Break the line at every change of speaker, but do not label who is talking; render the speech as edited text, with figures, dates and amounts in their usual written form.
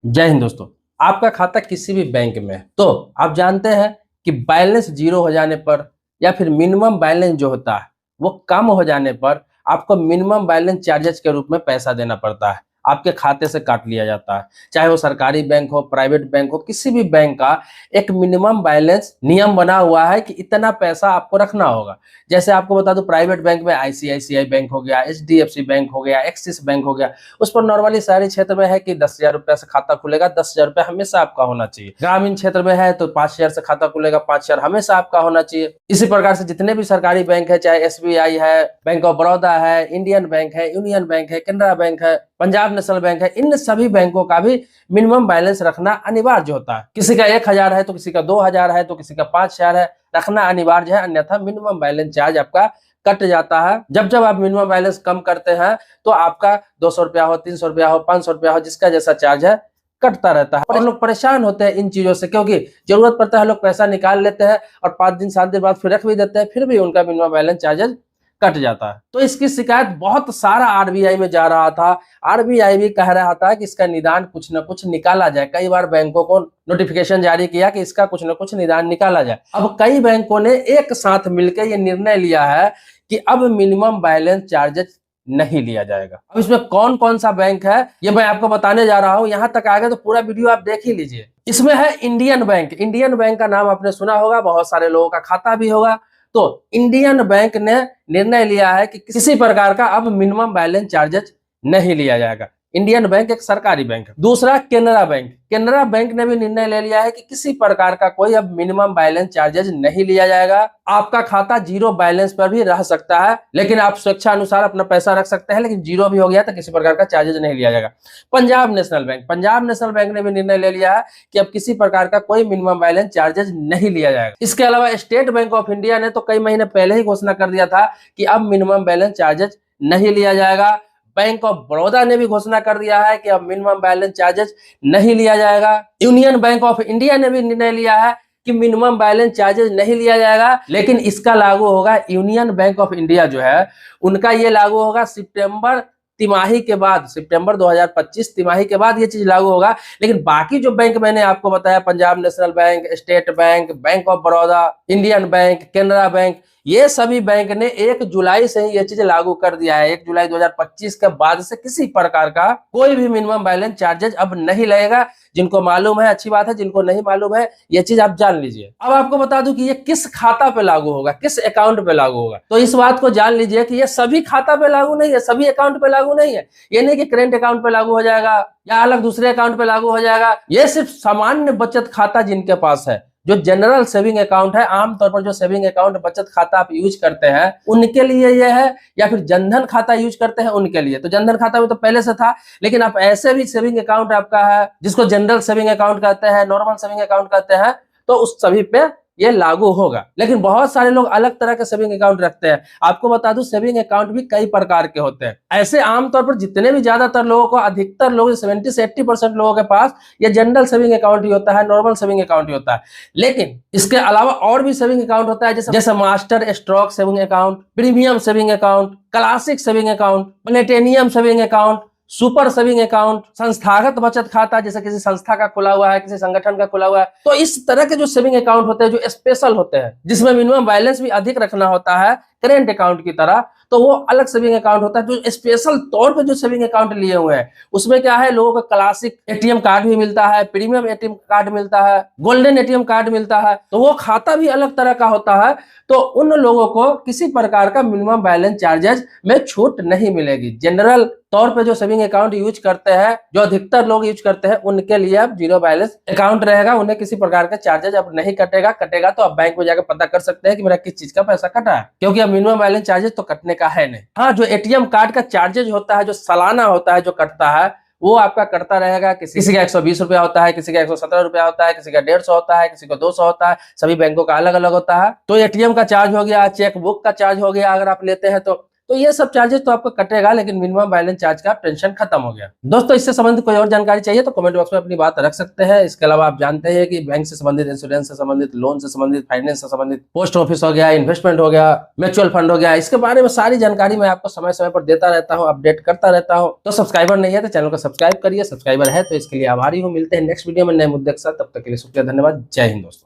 जय हिंद दोस्तों। आपका खाता किसी भी बैंक में है तो आप जानते हैं कि बैलेंस जीरो हो जाने पर या फिर मिनिमम बैलेंस जो होता है वो कम हो जाने पर आपको मिनिमम बैलेंस चार्जेस के रूप में पैसा देना पड़ता है। आपके खाते से काट लिया जाता है, चाहे वो सरकारी बैंक हो, प्राइवेट बैंक हो, किसी भी बैंक का एक मिनिमम बैलेंस नियम बना हुआ है कि इतना पैसा आपको रखना होगा। जैसे आपको बता दूं, प्राइवेट बैंक में आईसीआईसीआई बैंक हो गया, एचडीएफसी बैंक हो गया, एक्सिस बैंक हो गया, उस पर नॉर्मली शहरी क्षेत्र में है कि 10,000 रुपया से खाता खुलेगा, 10,000 रुपया हमेशा आपका होना चाहिए। ग्रामीण क्षेत्र में है तो 5,000 से खाता खुलेगा, 5,000 हमेशा आपका होना चाहिए। इसी प्रकार से जितने भी सरकारी बैंक है, चाहे एसबीआई है, बैंक ऑफ बड़ौदा है, इंडियन बैंक है, यूनियन बैंक है, कैनरा बैंक है, पंजाब नेशनल बैंक है, इन सभी बैंकों का भी मिनिमम बैलेंस रखना अनिवार्य होता है। किसी का 1,000 है तो किसी का 2,000 है तो किसी का 5,000 है, रखना अनिवार्य है, अन्यथा मिनिमम बैलेंस चार्ज आपका कट जाता है। जब जब आप मिनिमम बैलेंस कम करते हैं तो आपका 200 रुपया हो, 300 रुपया हो, 500 रुपया हो, जिसका जैसा चार्ज है कटता रहता है। और लोग परेशान होते हैं इन चीजों से, क्योंकि जरूरत पड़ता है लोग पैसा निकाल लेते हैं और 5 दिन 7 दिन बाद फिर रख भी देते हैं, फिर भी उनका मिनिमम बैलेंस चार्जेस कट जाता है। तो इसकी शिकायत बहुत सारा आरबीआई में जा रहा था। आरबीआई भी कह रहा था कि इसका निदान कुछ न कुछ निकाला जाए। कई बार बैंकों को नोटिफिकेशन जारी किया कि इसका कुछ न कुछ निदान निकाला जाए। अब कई बैंकों ने एक साथ मिलकर यह निर्णय लिया है कि अब मिनिमम बैलेंस चार्जेस नहीं लिया जाएगा। अब इसमें कौन कौन सा बैंक है ये मैं आपको बताने जा रहा हूं। यहां तक आ गए तो पूरा वीडियो आप देख ही लीजिए। इसमें है इंडियन बैंक। इंडियन बैंक का नाम आपने सुना होगा, बहुत सारे लोगों का खाता भी होगा। तो इंडियन बैंक ने निर्णय लिया है कि किसी प्रकार का अब मिनिमम बैलेंस चार्जेस नहीं लिया जाएगा। इंडियन बैंक एक सरकारी बैंक है। दूसरा केनरा बैंक। केनरा बैंक ने भी निर्णय ले लिया है कि किसी प्रकार का कोई अब मिनिमम बैलेंस चार्जेस नहीं लिया जाएगा। आपका खाता जीरो बैलेंस पर भी रह सकता है, लेकिन आप स्वेच्छा अनुसार अपना पैसा रख सकते हैं, लेकिन जीरो भी हो गया तो किसी प्रकार का चार्जेस नहीं लिया जाएगा। Punjab national bank. Punjab national bank ने भी निर्णय ले लिया है कि अब किसी प्रकार का कोई मिनिमम बैलेंस चार्जेस नहीं लिया जाएगा। इसके अलावा स्टेट बैंक ऑफ इंडिया ने तो कई महीने पहले ही घोषणा कर दिया था कि अब मिनिमम बैलेंस चार्जेस नहीं लिया जाएगा। बैंक ऑफ बड़ौदा ने भी घोषणा कर दिया है कि अब मिनिमम बैलेंस चार्जेस नहीं लिया जाएगा। यूनियन बैंक ऑफ इंडिया ने भी निर्णय लिया है कि मिनिमम बैलेंस चार्जेस नहीं लिया जाएगा, लेकिन इसका लागू होगा यूनियन बैंक ऑफ इंडिया जो है उनका ये लागू होगा सितंबर तिमाही के बाद। सितंबर 2025 तिमाही के बाद ये चीज लागू होगा। लेकिन बाकी जो बैंक मैंने आपको बताया, Punjab national bank, state bank, bank of Baroda, Indian bank, Canara bank, ये सभी बैंक ने 1 जुलाई से ही ये चीज लागू कर दिया है। 1 जुलाई 2025 के बाद से किसी प्रकार का कोई भी मिनिमम बैलेंस चार्जेस अब नहीं लगेगा। जिनको मालूम है अच्छी बात है, जिनको नहीं मालूम है ये चीज आप जान लीजिए। अब आपको बता दूं कि ये किस खाता पे लागू होगा, किस अकाउंट पे लागू होगा। तो इस बात को जान लीजिए कि ये सभी खाता पे लागू नहीं है, सभी अकाउंट पे लागू नहीं है। ये नहीं कि करेंट अकाउंट पे लागू हो जाएगा या अलग दूसरे अकाउंट पे लागू हो जाएगा। ये सिर्फ सामान्य बचत खाता जिनके पास है, जो जनरल सेविंग अकाउंट है, आमतौर पर जो सेविंग अकाउंट बचत खाता आप यूज करते हैं उनके लिए यह है, या फिर जनधन खाता यूज करते हैं उनके लिए। तो जनधन खाता में तो पहले से था, लेकिन आप ऐसे भी सेविंग अकाउंट आपका है जिसको जनरल सेविंग अकाउंट कहते हैं, नॉर्मल सेविंग अकाउंट कहते हैं, तो उस सभी पे ये लागू होगा। लेकिन बहुत सारे लोग अलग तरह के सेविंग अकाउंट रखते हैं। आपको बता दूं, सेविंग अकाउंट भी कई प्रकार के होते हैं। ऐसे आमतौर पर जितने भी ज्यादातर लोगों को, अधिकतर लोग 70 से 80% लोगों के पास ये जनरल सेविंग अकाउंट ही होता है, नॉर्मल सेविंग अकाउंट ही होता है। लेकिन इसके अलावा और भी सेविंग अकाउंट होता है, जैसे master stroke saving account, premium saving account, classic saving account, platinum saving account, super saving account, संस्थागत बचत खाता, जैसे किसी संस्था का खुला हुआ है, किसी संगठन का खुला हुआ है। तो इस तरह के जो सेविंग अकाउंट होते हैं, जो स्पेशल होते हैं, जिसमें मिनिमम बैलेंस भी अधिक रखना होता है करेंट अकाउंट की तरह, तो वो अलग सेविंग अकाउंट होता है। जो स्पेशल तौर पे जो सेविंग अकाउंट लिए हुए हैं उसमें क्या है, लोगों को क्लासिक एटीएम कार्ड भी मिलता है, प्रीमियम एटीएम कार्ड मिलता है, गोल्डन एटीएम कार्ड मिलता है। तो वो खाता भी अलग तरह का होता है। तो उन लोगों को किसी प्रकार का मिनिमम बैलेंस चार्जेस में छूट नहीं मिलेगी। जनरल तौर पे जो सेविंग अकाउंट यूज करते हैं, जो अधिकतर लोग यूज करते हैं, उनके लिए अब जीरो बैलेंस अकाउंट रहेगा। उन्हें किसी प्रकार का चार्जेस अब नहीं कटेगा। कटेगा तो अब बैंक में जाकर पता कर सकते हैं कि मेरा किस चीज का पैसा कटा है, क्योंकि अब मिनिमम बैलेंस चार्जेस तो कटने का है नहीं। हाँ, जो एटीएम कार्ड का चार्जेस होता है, जो सालाना होता है, जो कटता है, वो आपका करता रहेगा। किसी का 120 रुपया होता है, किसी का 117 रुपया होता है, किसी का 150 होता है, किसी को 200 होता है। सभी बैंकों का अलग अलग होता है। तो एटीएम का चार्ज हो गया, चेक बुक का चार्ज हो गया, अगर आप लेते हैं तो तो ये सब चार्जेस तो आपको कटेगा, लेकिन मिनिमम बैलेंस चार्ज का टेंशन खत्म हो गया। दोस्तों इससे संबंधित कोई और जानकारी चाहिए तो कमेंट बॉक्स में अपनी बात रख सकते हैं। इसके अलावा आप जानते हैं कि बैंक से संबंधित, इंश्योरेंस से संबंधित, लोन से संबंधित, फाइनेंस से संबंधित, पोस्ट ऑफिस हो गया, इन्वेस्टमेंट हो गया, म्यूचुअल फंड हो गया, इसके बारे में सारी जानकारी मैं आपको समय समय पर देता रहता हूँ, अपडेट करता रहता हूँ। तो सब्सक्राइबर नहीं है तो चैनल को सब्सक्राइब करिए, सब्सक्राइबर है तो इसके लिए आभारी हूँ। मिलते हैं नेक्स्ट वीडियो में नए मुद्दे के साथ, तब तक के लिए शुक्रिया, धन्यवाद, जय हिंद दोस्तों।